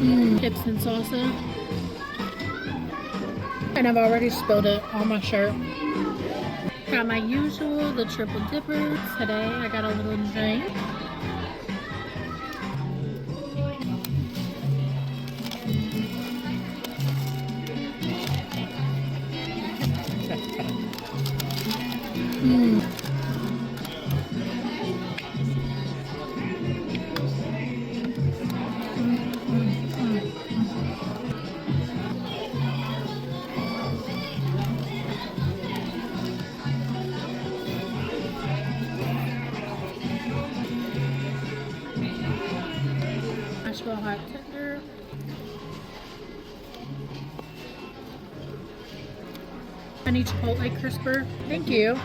Chips and salsa. And I've already spilled it on my shirt. Got my usual, the triple dipper. Today I got a little drink. Nashville hot tender. Honey chipotle crisper. Thank you.